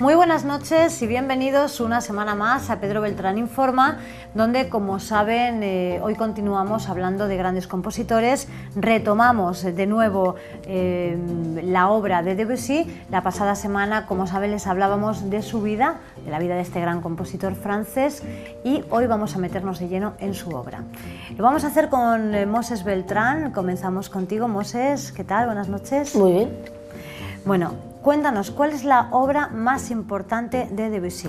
Muy buenas noches y bienvenidos una semana más a Pedro Beltrán Informa, donde, como saben, hoy continuamos hablando de grandes compositores. Retomamos de nuevo la obra de Debussy. La pasada semana, como saben, les hablábamos de su vida, de la vida de este gran compositor francés, y hoy vamos a meternos de lleno en su obra. Lo vamos a hacer con Moses Beltrán. Comenzamos contigo, Moses. ¿Qué tal? Buenas noches. Muy bien. Bueno, cuéntanos, ¿cuál es la obra más importante de Debussy?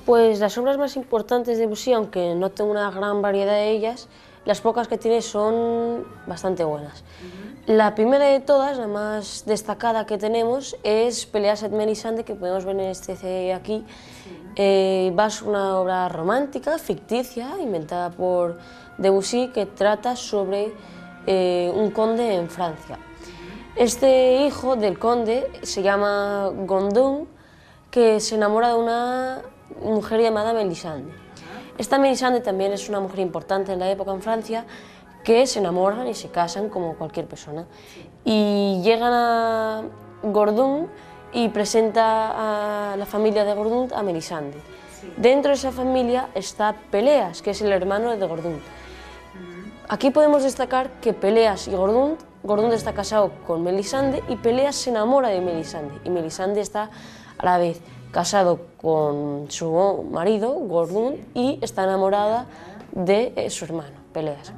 Pues las obras más importantes de Debussy, aunque no tengo una gran variedad de ellas, las pocas que tiene son bastante buenas. La primera de todas, la más destacada que tenemos, es Pelléas et Mélisande, que podemos ver en este CD aquí. Es una obra romántica, ficticia, inventada por Debussy, que trata sobre un conde en Francia. Este hijo del conde se llama Gondun, que se enamora de una mujer llamada Mélisande. Esta Mélisande también es una mujer importante en la época en Francia, que se enamoran y se casan como cualquier persona. Y llegan a Gordon y presenta a la familia de Gordon a Mélisande. Dentro de esa familia está Pelléas, que es el hermano de Gordon. Aquí podemos destacar que Pelléas y Gordon está casado con Mélisande y Pelléas se enamora de Mélisande, y Mélisande está a la vez casado con su marido, Gordon, y está enamorada de su hermano, Pelléas.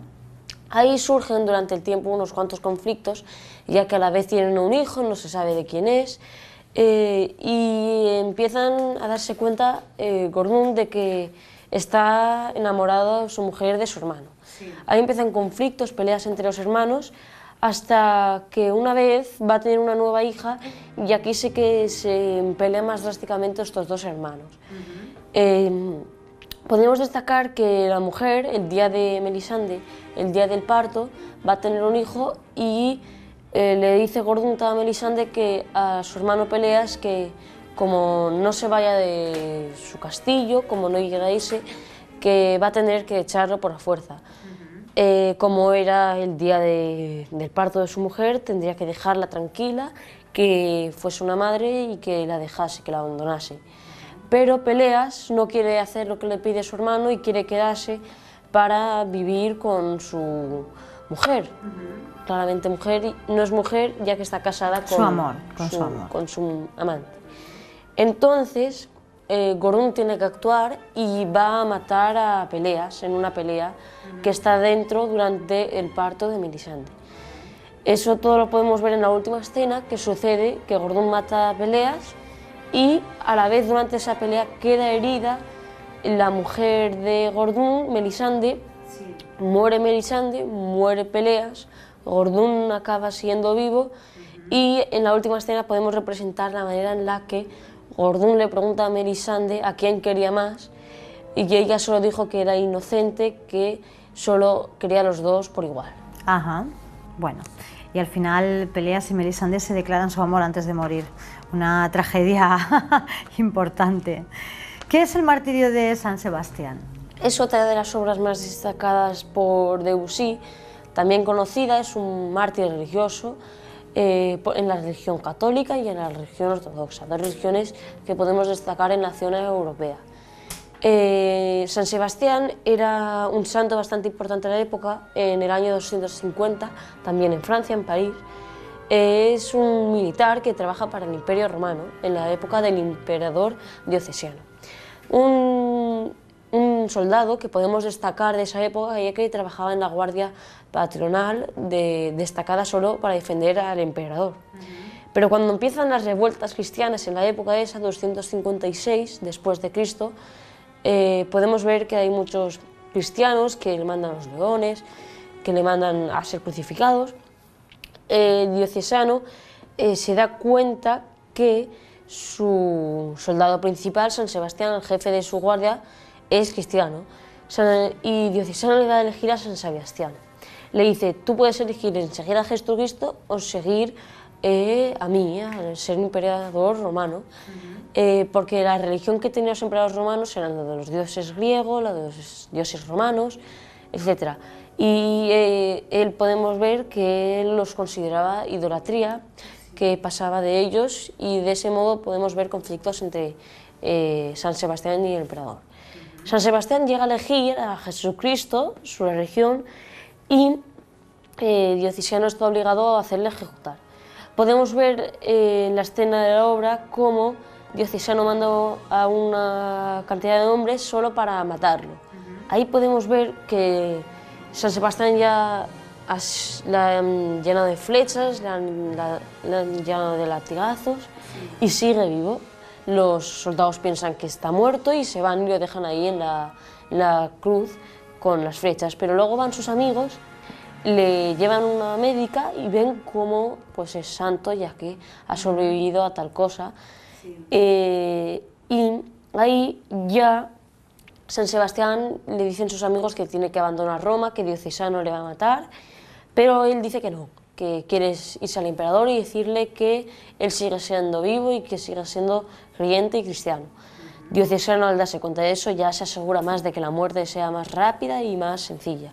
Ahí surgen durante el tiempo unos cuantos conflictos, ya que a la vez tienen un hijo, no se sabe de quién es, y empiezan a darse cuenta Gordon de que está enamorado de su mujer de su hermano. Ahí empiezan conflictos, peleas entre los hermanos, hasta que una vez va a tener una nueva hija, y aquí sí que se pelean más drásticamente estos dos hermanos. Podemos destacar que la mujer, el día de Mélisande, el día del parto, va a tener un hijo, y le dice Gordon a Mélisande que a su hermano Pelléas que como no se vaya de su castillo, como no llegue a irse, que va a tener que echarlo por la fuerza. Como era el día del parto de su mujer, tendría que dejarla tranquila, que fuese una madre y que la dejase, que la abandonase. Pero Pelléas no quiere hacer lo que le pide su hermano y quiere quedarse para vivir con su mujer. Claramente mujer, y no es mujer ya que está casada con su amante. Entonces, Gordon tiene que actuar y va a matar a Pelléas en una pelea que está dentro durante el parto de Mélisande. Eso todo lo podemos ver en la última escena, que sucede que Gordon mata a Pelléas y a la vez durante esa pelea queda herida la mujer de Gordon, Mélisande. Muere Mélisande, muere Pelléas, Gordon acaba siendo vivo, y en la última escena podemos representar la manera en la que Gordon le pregunta a Mélisande a quién quería más, y ella solo dijo que era inocente, que solo quería a los dos por igual. Ajá, bueno, y al final Pelléas y Mélisande se declaran su amor antes de morir. Una tragedia importante. ¿Qué es el martirio de San Sebastián? Es otra de las obras más destacadas por Debussy, también conocida, es un mártir religioso, en la religión católica y en la religión ortodoxa, dos religiones que podemos destacar en la zona europea. San Sebastián era un santo bastante importante en la época, en el año 250, también en Francia, en París. Es un militar que trabaja para el Imperio Romano, en la época del emperador Diocleciano. Un soldado que podemos destacar de esa época, ya que trabajaba en la guardia patronal, destacada solo para defender al emperador. Pero cuando empiezan las revueltas cristianas en la época esa, 256 después de Cristo, podemos ver que hay muchos cristianos que le mandan a los leones, que le mandan a ser crucificados. El diocesano se da cuenta que su soldado principal, San Sebastián, el jefe de su guardia, es cristiano, y Diocesano le da a elegir a San Sebastián. Le dice, tú puedes elegir en seguir a Jesucristo o seguir a mí, al ser emperador romano, porque la religión que tenían los emperadores romanos eran la de los dioses griegos, la de los dioses romanos, etc. Y él podemos ver que él los consideraba idolatría, que pasaba de ellos, y de ese modo podemos ver conflictos entre San Sebastián y el emperador. San Sebastián llega a elegir a Jesucristo, su religión, y Diocleciano está obligado a hacerle ejecutar. Podemos ver en la escena de la obra cómo Diocleciano manda a una cantidad de hombres solo para matarlo. Ahí podemos ver que San Sebastián ya la han llenado de flechas, la han llenado de latigazos y sigue vivo. Los soldados piensan que está muerto y se van y lo dejan ahí en la cruz con las flechas, pero luego van sus amigos, le llevan una médica y ven cómo pues, es santo, ya que ha sobrevivido a tal cosa. Y ahí ya San Sebastián le dicen sus amigos que tiene que abandonar Roma, que Diocleciano le va a matar, pero él dice que no, que quiere irse al emperador y decirle que él sigue siendo vivo y que sigue siendo creyente y cristiano. Diocleciano, al darse cuenta de eso, ya se asegura más de que la muerte sea más rápida y más sencilla.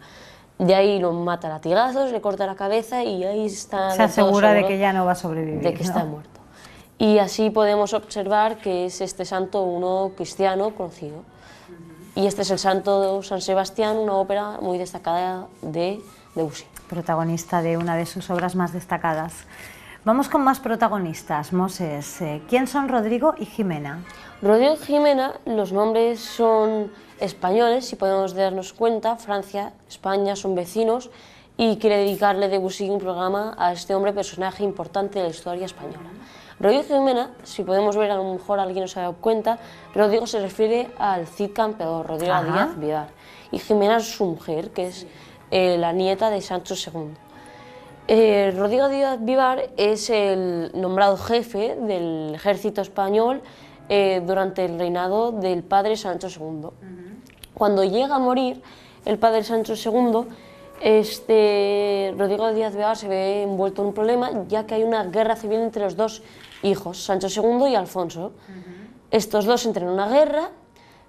De ahí lo mata a latigazos, le corta la cabeza y ahí está... Se asegura de que ya no va a sobrevivir. De que está muerto. Y así podemos observar que es este santo uno cristiano conocido. Y este es el santo San Sebastián, una ópera muy destacada de Debussy. Protagonista de una de sus obras más destacadas. Vamos con más protagonistas, Moses. ¿Quién son Rodrigo y Jimena? Rodrigo y Jimena, los nombres son españoles, si podemos darnos cuenta. Francia, España son vecinos y quiere dedicarle Debussy un programa a este hombre, personaje importante de la historia española. Rodrigo y Jimena, si podemos ver, a lo mejor alguien no se ha dado cuenta, Rodrigo se refiere al Cid campeador, Rodrigo Díaz Vivar, y Jimena es su mujer, que es la nieta de Sancho II. Rodrigo Díaz Vivar es el nombrado jefe del ejército español durante el reinado del padre Sancho II. Cuando llega a morir el padre Sancho II, Rodrigo Díaz Vivar se ve envuelto en un problema, ya que hay una guerra civil entre los dos hijos, Sancho II y Alfonso. Estos dos entran en una guerra,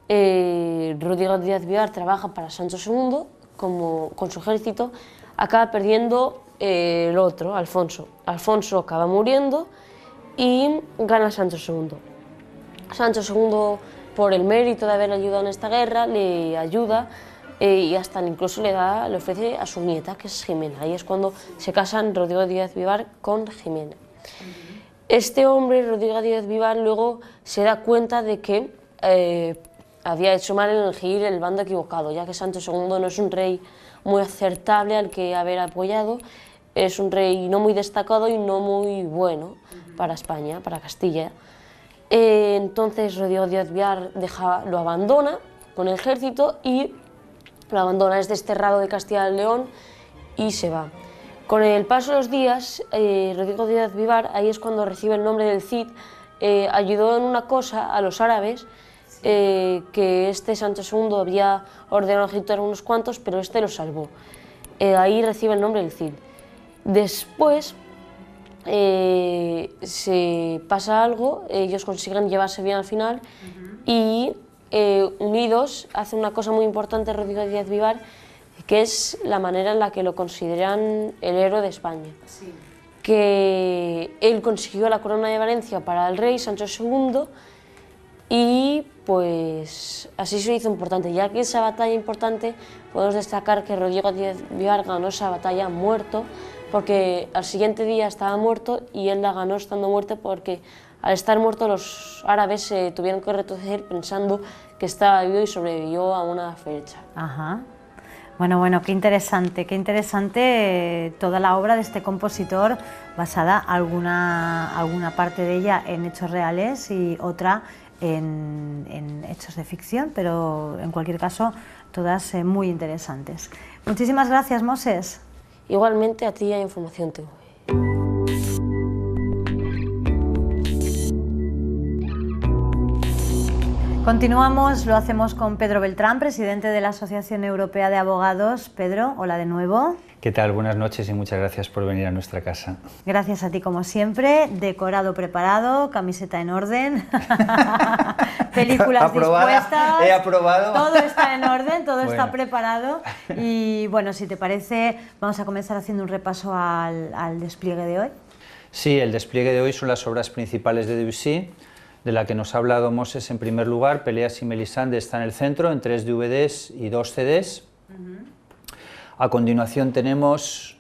Rodrigo Díaz Vivar trabaja para Sancho II con su ejército, acaba perdiendo el otro, Alfonso. Alfonso acaba muriendo y gana Sancho II. Sancho II, por el mérito de haber ayudado en esta guerra, le ayuda y hasta incluso le ofrece a su nieta, que es Jimena. Ahí es cuando se casan Rodrigo Díaz Vivar con Jimena. Este hombre, Rodrigo Díaz Vivar, luego se da cuenta de que había hecho mal en elegir el bando equivocado, ya que Sancho II no es un rey muy acertable al que haber apoyado, es un rey no muy destacado y no muy bueno para España, para Castilla. Entonces Rodrigo Díaz Vivar lo abandona con el ejército y lo abandona, es desterrado de Castilla y León y se va. Con el paso de los días, Rodrigo Díaz Vivar, ahí es cuando recibe el nombre del Cid, ayudó en una cosa a los árabes, que Sancho II había ordenado ejecutar unos cuantos, pero este los salvó. Ahí recibe el nombre del Cid. Después se pasa algo, ellos consiguen llevarse bien al final y unidos hacen una cosa muy importante Rodrigo Díaz Vivar, que es la manera en la que lo consideran el héroe de España. Sí. Que él consiguió la corona de Valencia para el rey Sancho II y pues así se hizo importante. Ya que esa batalla importante, podemos destacar que Rodrigo Díaz Vivar ganó esa batalla muerto, porque al siguiente día estaba muerto y él la ganó estando muerto, porque al estar muerto los árabes se tuvieron que retroceder pensando que estaba vivo y sobrevivió a una flecha. Ajá. Bueno, qué interesante toda la obra de este compositor, basada alguna parte de ella en hechos reales y otra en hechos de ficción, pero en cualquier caso todas muy interesantes. Muchísimas gracias, Moses. Igualmente, a ti hay Información TV. Continuamos, lo hacemos con Pedro Beltrán, presidente de la Asociación Europea de Abogados. Pedro, hola de nuevo. ¿Qué tal? Buenas noches y muchas gracias por venir a nuestra casa. Gracias a ti como siempre, decorado preparado, camiseta en orden, películas dispuestas. He aprobado. Todo está en orden, todo está preparado y bueno, si te parece, vamos a comenzar haciendo un repaso al despliegue de hoy. Sí, el despliegue de hoy son las obras principales de Debussy, de la que nos ha hablado Moses en primer lugar. Peleas y Melisande está en el centro, en 3 DVDs y 2 CDs. A continuación tenemos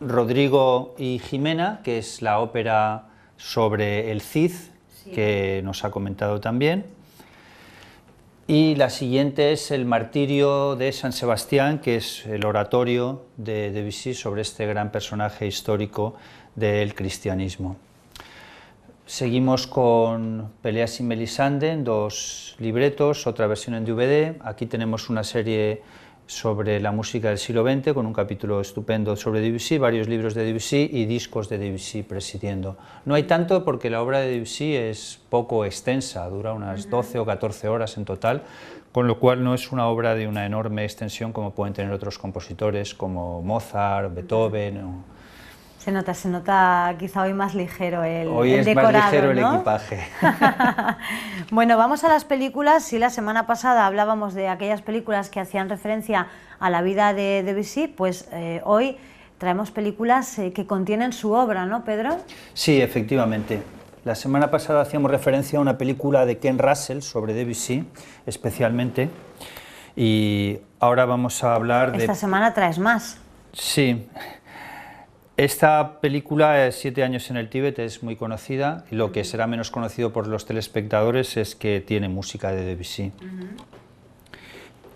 Rodrigo y Jimena, que es la ópera sobre el Cid, que nos ha comentado también. Y la siguiente es El martirio de San Sebastián, que es el oratorio de Debussy sobre este gran personaje histórico del cristianismo. Seguimos con Peleas y Melisande en 2 libretos, otra versión en DVD. Aquí tenemos una serie sobre la música del siglo XX, con un capítulo estupendo sobre Debussy, varios libros de Debussy y discos de Debussy presidiendo. No hay tanto porque la obra de Debussy es poco extensa, dura unas 12 o 14 horas en total, con lo cual no es una obra de una enorme extensión como pueden tener otros compositores como Mozart, Beethoven. Se nota quizá hoy más ligero el decorado. Hoy es más ligero el equipaje. Bueno, vamos a las películas. Si la semana pasada hablábamos de aquellas películas que hacían referencia a la vida de Debussy, pues hoy traemos películas que contienen su obra, ¿no, Pedro? Sí, efectivamente. La semana pasada hacíamos referencia a una película de Ken Russell sobre Debussy, especialmente, y ahora vamos a hablar de... Esta semana traes más. Sí. Esta película, 7 años en el Tíbet, es muy conocida, y lo que será menos conocido por los telespectadores es que tiene música de Debussy.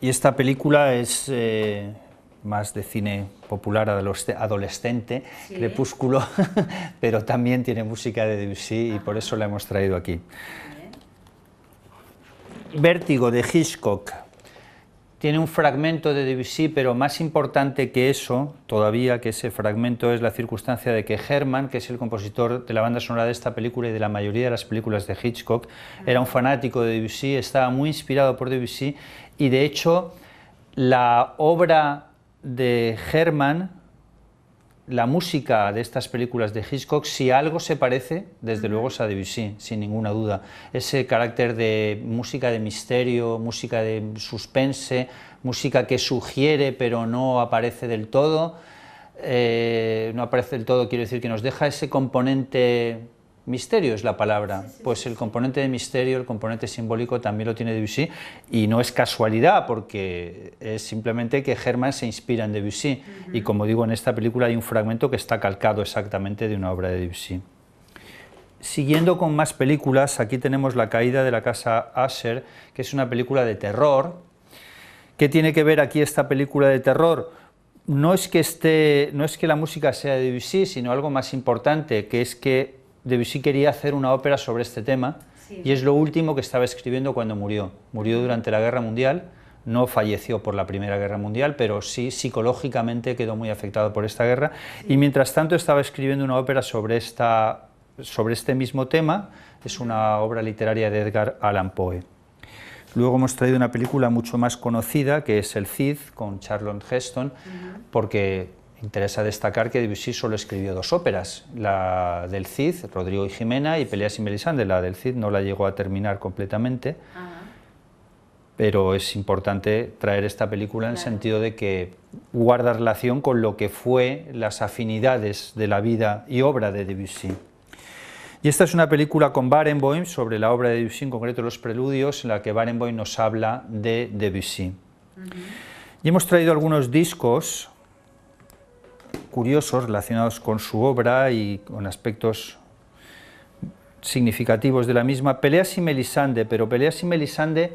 Y esta película es más de cine popular adolescente, Crepúsculo, pero también tiene música de Debussy y por eso la hemos traído aquí. Vértigo, de Hitchcock. Tiene un fragmento de Debussy, pero más importante que eso, todavía que ese fragmento, es la circunstancia de que Herman, que es el compositor de la banda sonora de esta película y de la mayoría de las películas de Hitchcock, era un fanático de Debussy, estaba muy inspirado por Debussy, y de hecho la obra de Herman, la música de estas películas de Hitchcock, si algo se parece, desde luego es a Debussy, sin ninguna duda. Ese carácter de música de misterio, música de suspense, música que sugiere pero no aparece del todo. No aparece del todo, quiero decir que nos deja ese componente... Misterio es la palabra, pues el componente de misterio, el componente simbólico también lo tiene Debussy, y no es casualidad porque es simplemente que Herman se inspira en Debussy, y como digo, en esta película hay un fragmento que está calcado exactamente de una obra de Debussy. Siguiendo con más películas, aquí tenemos La caída de la casa Usher, que es una película de terror. ¿Qué tiene que ver aquí esta película de terror? No es que la música sea de Debussy, sino algo más importante, que es que Debussy quería hacer una ópera sobre este tema, y es lo último que estaba escribiendo cuando murió. Murió durante la Guerra Mundial, no falleció por la Primera Guerra Mundial, pero sí psicológicamente quedó muy afectado por esta guerra, y mientras tanto estaba escribiendo una ópera sobre este mismo tema. Es una obra literaria de Edgar Allan Poe. Luego hemos traído una película mucho más conocida, que es El Cid, con Charlton Heston, porque... interesa destacar que Debussy solo escribió 2 óperas, la del Cid, Rodrigo y Jimena, y Peleas y Melisande. La del Cid no la llegó a terminar completamente, pero es importante traer esta película en el sentido de que guarda relación con lo que fue las afinidades de la vida y obra de Debussy. Y esta es una película con Barenboim sobre la obra de Debussy, en concreto Los Preludios, en la que Barenboim nos habla de Debussy. Y hemos traído algunos discos curiosos relacionados con su obra y con aspectos significativos de la misma. Peleas y Melisande, pero Peleas y Melisande,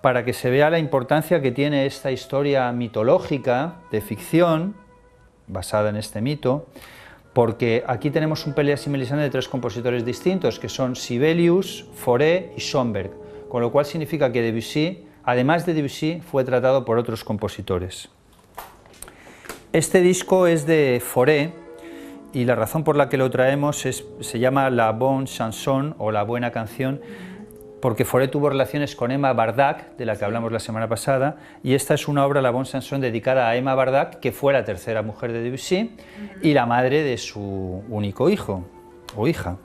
para que se vea la importancia que tiene esta historia mitológica de ficción basada en este mito, porque aquí tenemos un Peleas y Melisande de 3 compositores distintos, que son Sibelius, Fauré y Schönberg, con lo cual significa que Debussy, además de Debussy, fue tratado por otros compositores. Este disco es de Fauré, y la razón por la que lo traemos se llama La Bonne Chanson, o La Buena Canción, porque Fauré tuvo relaciones con Emma Bardac, de la que hablamos la semana pasada, y esta es una obra, La Bonne Chanson, dedicada a Emma Bardac, que fue la tercera mujer de Debussy y la madre de su único hijo o hija.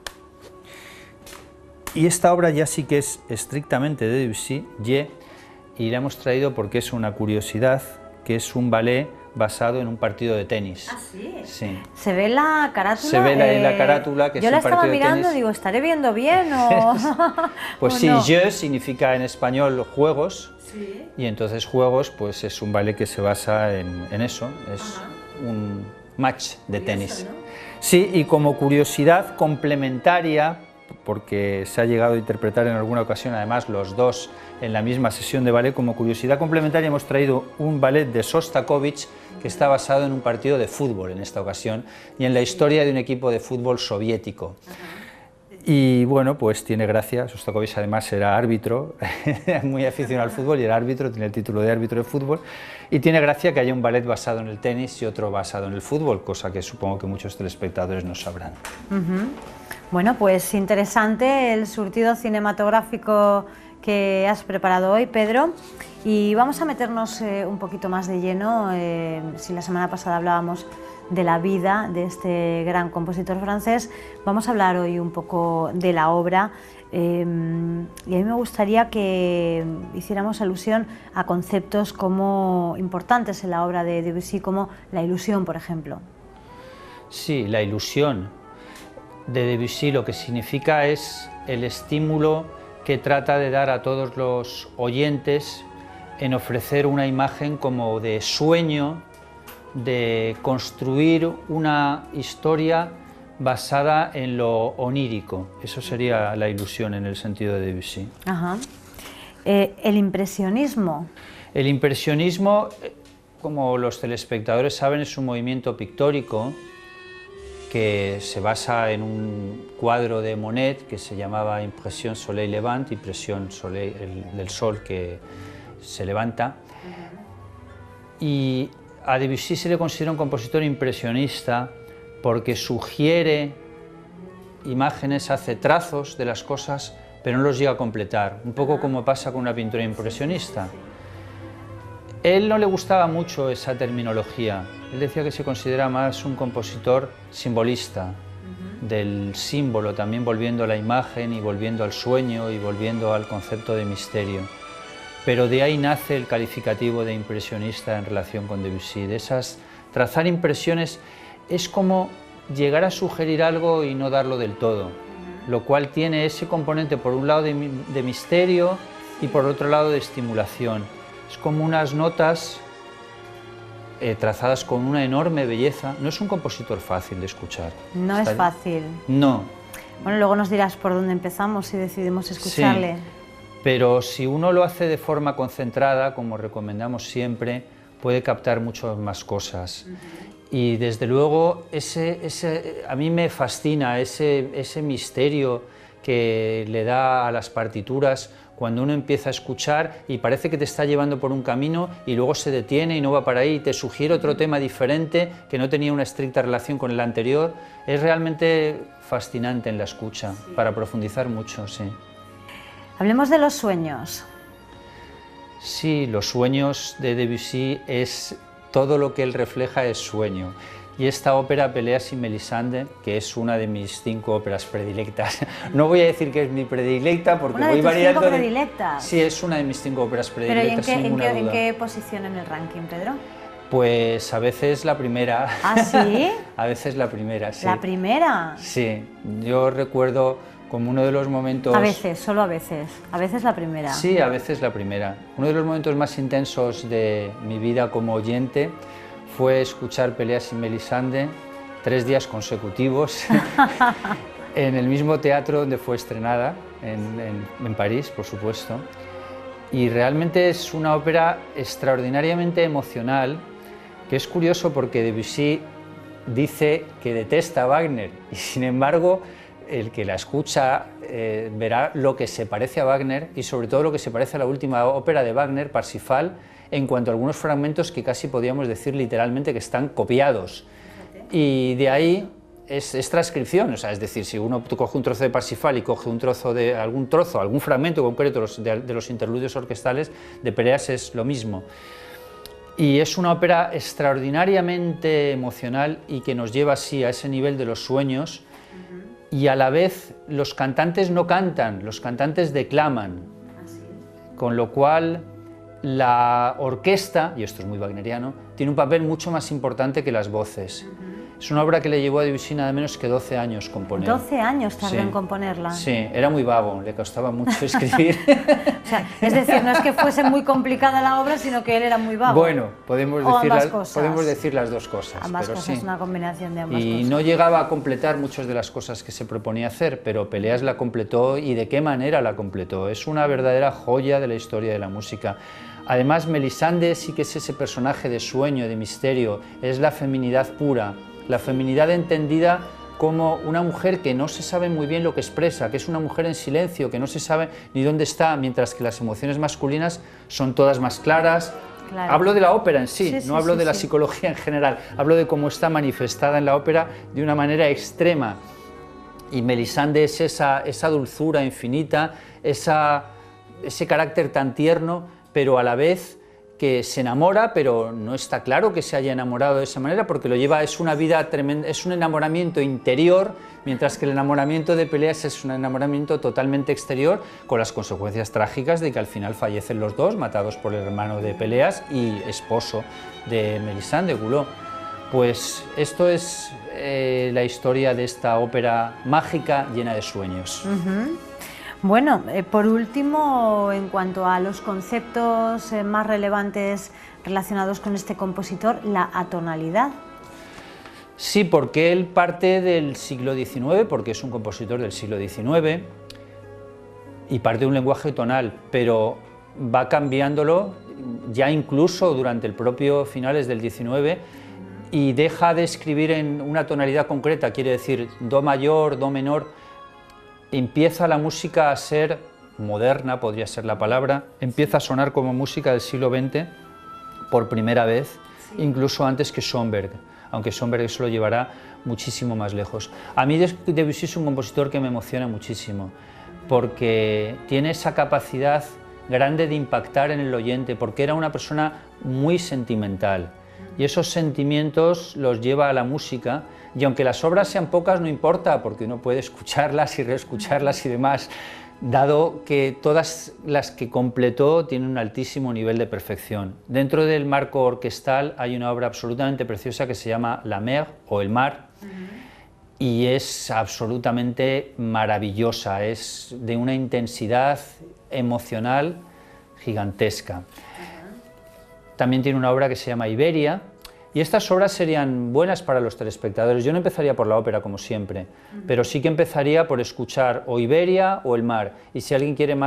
Y esta obra ya sí que es estrictamente de Debussy, y la hemos traído porque es una curiosidad, que es un ballet basado en un partido de tenis. ¿Ah, sí? Sí. ¿Se ve la carátula? Se ve en la carátula que es yo un la estaba partido de mirando, tenis. digo, ¿estaré viendo bien o...? Pues ¿o sí, no? jeu significa en español juegos, Sí. y entonces juegos pues es un ballet que se basa en eso, es un match de tenis. ¿no? Sí, y como curiosidad complementaria, porque se ha llegado a interpretar en alguna ocasión además los dos en la misma sesión de ballet, como curiosidad complementaria hemos traído un ballet de Sostakovich que está basado en un partido de fútbol en esta ocasión y en la historia de un equipo de fútbol soviético. Y bueno, pues tiene gracia. Sostakovich además era árbitro, muy aficionado al fútbol y era árbitro, tiene el título de árbitro de fútbol, y tiene gracia que haya un ballet basado en el tenis y otro basado en el fútbol, cosa que supongo que muchos telespectadores no sabrán. Bueno, pues interesante el surtido cinematográfico que has preparado hoy, Pedro, y vamos a meternos un poquito más de lleno. Si la semana pasada hablábamos de la vida de este gran compositor francés, vamos a hablar hoy un poco de la obra, y a mí me gustaría que hiciéramos alusión a conceptos como importantes en la obra de Debussy, como la ilusión, por ejemplo. Sí, la ilusión de Debussy lo que significa es el estímulo que trata de dar a todos los oyentes en ofrecer una imagen como de sueño, de construir una historia basada en lo onírico. Eso sería la ilusión en el sentido de Debussy. Ajá. El impresionismo. El impresionismo, como los telespectadores saben, es un movimiento pictórico que se basa en un cuadro de Monet que se llamaba Impression Soleil Levant, impresión del sol que se levanta. Y a Debussy se le considera un compositor impresionista porque sugiere imágenes, hace trazos de las cosas, pero no los llega a completar, un poco como pasa con una pintura impresionista. Él no le gustaba mucho esa terminología, él decía que se considera más un compositor simbolista, del símbolo, también volviendo a la imagen y volviendo al sueño y volviendo al concepto de misterio. Pero de ahí nace el calificativo de impresionista en relación con Debussy. De esas, trazar impresiones es como llegar a sugerir algo y no darlo del todo, lo cual tiene ese componente por un lado de misterio y por otro lado de estimulación. Es como unas notas trazadas con una enorme belleza. No es un compositor fácil de escuchar. No es fácil. No. Bueno, luego nos dirás por dónde empezamos si decidimos escucharle. Sí. Pero si uno lo hace de forma concentrada, como recomendamos siempre, puede captar muchas más cosas. Y desde luego a mí me fascina ese misterio que le da a las partituras cuando uno empieza a escuchar y parece que te está llevando por un camino y luego se detiene y no va para ahí y te sugiere otro tema diferente que no tenía una estricta relación con el anterior. Es realmente fascinante en la escucha, para profundizar mucho, sí. Hablemos de los sueños. Sí, los sueños de Debussy es todo lo que él refleja es sueño. Y esta ópera, Pelléas y Mélisande, que es una de mis 5 óperas predilectas. No voy a decir que es mi predilecta porque voy variando. ¿Una de tus 5 predilectas? Sí, es una de mis 5 óperas predilectas, ¿Pero sin ninguna duda. en qué posición en el ranking, Pedro? Pues a veces la primera. ¿Ah, sí? A veces la primera, sí. ¿La primera? Sí, yo recuerdo como uno de los momentos... A veces, solo a veces la primera. Sí, a veces la primera. Uno de los momentos más intensos de mi vida como oyente fue escuchar Pelléas y Mélisande 3 días consecutivos en el mismo teatro donde fue estrenada, en París, por supuesto. Y realmente es una ópera extraordinariamente emocional, que es curioso porque Debussy dice que detesta a Wagner y sin embargo el que la escucha verá lo que se parece a Wagner y sobre todo lo que se parece a la última ópera de Wagner, Parsifal, en cuanto a algunos fragmentos que casi podríamos decir literalmente que están copiados. Y de ahí es transcripción, o sea, es decir, si uno coge un trozo de Parsifal y coge un trozo de algún fragmento concreto de los interludios orquestales de Pelléas es lo mismo. Y es una ópera extraordinariamente emocional y que nos lleva así a ese nivel de los sueños. Y a la vez los cantantes no cantan, los cantantes declaman, con lo cual la orquesta, y esto es muy wagneriano, tiene un papel mucho más importante que las voces. Es una obra que le llevó a Debussy nada menos que 12 años componer. 12 años tardó en componerla. Sí, era muy vago, le costaba mucho escribir. O sea, es decir, no es que fuese muy complicada la obra, sino que él era muy vago. Bueno, podemos decir las dos cosas. Ambas pero cosas, sí. una combinación de ambas Y cosas. no llegaba a completar muchas de las cosas que se proponía hacer, pero Peleas la completó, y de qué manera la completó. Es una verdadera joya de la historia de la música. Además, Melisande sí que es ese personaje de sueño, de misterio, es la feminidad pura, la feminidad entendida como una mujer que no se sabe muy bien lo que expresa, que es una mujer en silencio, que no se sabe ni dónde está, mientras que las emociones masculinas son todas más claras. Claro. Hablo de la ópera en sí, Sí, no hablo de la psicología en general, hablo de cómo está manifestada en la ópera de una manera extrema. Y Melisande es esa dulzura infinita, ese carácter tan tierno, pero a la vez que se enamora, pero no está claro que se haya enamorado de esa manera, porque lo lleva, es una vida tremenda, es un enamoramiento interior, mientras que el enamoramiento de Peleas es un enamoramiento totalmente exterior, con las consecuencias trágicas de que al final fallecen los dos, matados por el hermano de Peleas y esposo de Melisande, Goulot. Pues esto es la historia de esta ópera mágica llena de sueños. Bueno, por último, en cuanto a los conceptos más relevantes relacionados con este compositor, la atonalidad. Sí, porque él parte del siglo XIX, porque es un compositor del siglo XIX, y parte de un lenguaje tonal, pero va cambiándolo ya incluso durante el propio finales del XIX, y deja de escribir en una tonalidad concreta, quiere decir do mayor, do menor. Empieza la música a ser moderna, podría ser la palabra, empieza a sonar como música del siglo XX por primera vez, incluso antes que Schoenberg, aunque Schoenberg eso lo llevará muchísimo más lejos. A mí Debussy es un compositor que me emociona muchísimo, porque tiene esa capacidad grande de impactar en el oyente, porque era una persona muy sentimental, y esos sentimientos los lleva a la música, y aunque las obras sean pocas no importa, porque uno puede escucharlas y reescucharlas y demás, dado que todas las que completó tienen un altísimo nivel de perfección. Dentro del marco orquestal hay una obra absolutamente preciosa que se llama La Mer, o El Mar, y es absolutamente maravillosa, es de una intensidad emocional gigantesca. También tiene una obra que se llama Iberia, y estas obras serían buenas para los telespectadores. Yo no empezaría por la ópera, como siempre, pero sí que empezaría por escuchar o Iberia o El Mar, y si alguien quiere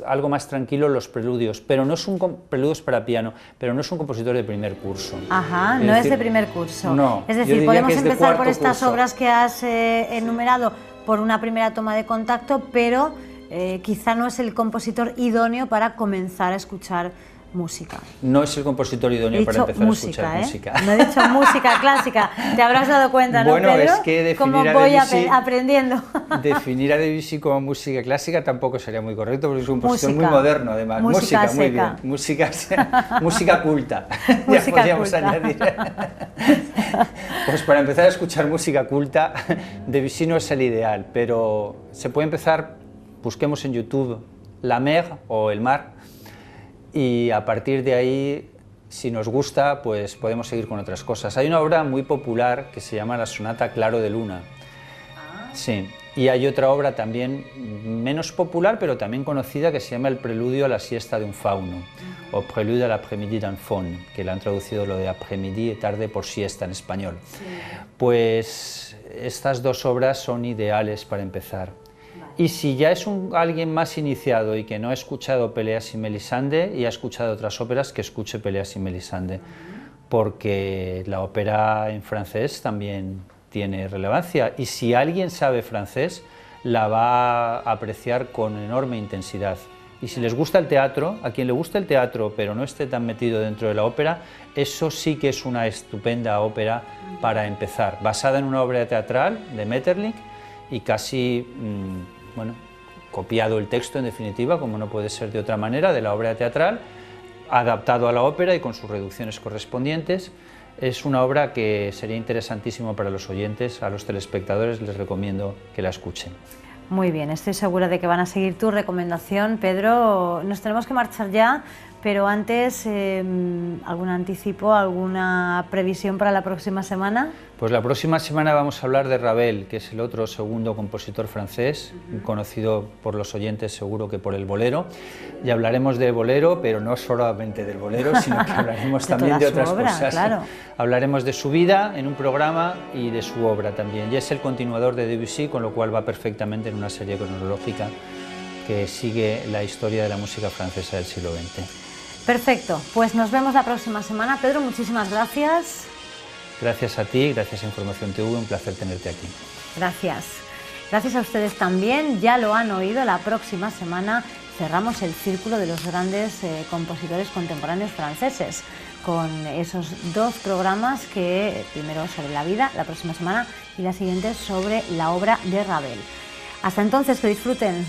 algo más tranquilo, los preludios, pero no son preludios para piano, pero no es un compositor de primer curso. Ajá, no es de primer curso. No, es decir, podemos empezar por estas curso. obras que has enumerado por una primera toma de contacto, pero quizá no es el compositor idóneo para comenzar a escuchar música. No es el compositor idóneo para empezar música, a escuchar música. No he dicho música clásica, te habrás dado cuenta, ¿no, bueno, Pedro? Es que definir cómo a voy Debussy, aprendiendo. Definir a Debussy como música clásica tampoco sería muy correcto, porque es un compositor música, muy moderno, además. Música seca. Muy bien. Música culta. Música ya podríamos culta. añadir. Pues para empezar a escuchar música culta, Debussy no es el ideal, pero se puede empezar, busquemos en YouTube La Mer o El Mar, y a partir de ahí, si nos gusta, pues podemos seguir con otras cosas. Hay una obra muy popular que se llama la Sonata Claro de Luna. Sí, y hay otra obra también menos popular, pero también conocida, que se llama El Preludio a la siesta de un fauno, o Prélude à l'après-midi d'un faune, que la han traducido lo de après-midi, tarde por siesta en español. Sí. Pues estas dos obras son ideales para empezar. Y si ya es alguien más iniciado y que no ha escuchado Peleas y Melisande y ha escuchado otras óperas, que escuche Peleas y Melisande, porque la ópera en francés también tiene relevancia, y si alguien sabe francés, la va a apreciar con enorme intensidad. Y si les gusta el teatro, a quien le guste el teatro pero no esté tan metido dentro de la ópera, eso sí que es una estupenda ópera para empezar, basada en una obra teatral de Maeterlinck y casi... bueno, copiado el texto, en definitiva, como no puede ser de otra manera, de la obra teatral, adaptado a la ópera y con sus reducciones correspondientes. Es una obra que sería interesantísimo para los oyentes, a los telespectadores les recomiendo que la escuchen. Muy bien, estoy segura de que van a seguir tu recomendación, Pedro. Nos tenemos que marchar ya, Pero antes, ¿algún anticipo, alguna previsión para la próxima semana? Pues la próxima semana vamos a hablar de Ravel, que es el otro segundo compositor francés, conocido por los oyentes seguro que por el bolero. Y hablaremos de bolero, pero no solamente del bolero, sino que hablaremos también de otras cosas. Claro. Hablaremos de su vida en un programa y de su obra también. Y es el continuador de Debussy, con lo cual va perfectamente en una serie cronológica que sigue la historia de la música francesa del siglo XX. Perfecto, pues nos vemos la próxima semana. Pedro, muchísimas gracias. Gracias a ti, gracias a Información TV, un placer tenerte aquí. Gracias. Gracias a ustedes también, ya lo han oído, la próxima semana cerramos el círculo de los grandes compositores contemporáneos franceses, con esos dos programas, que primero sobre la vida, la próxima semana, y la siguiente sobre la obra de Ravel. Hasta entonces, que disfruten.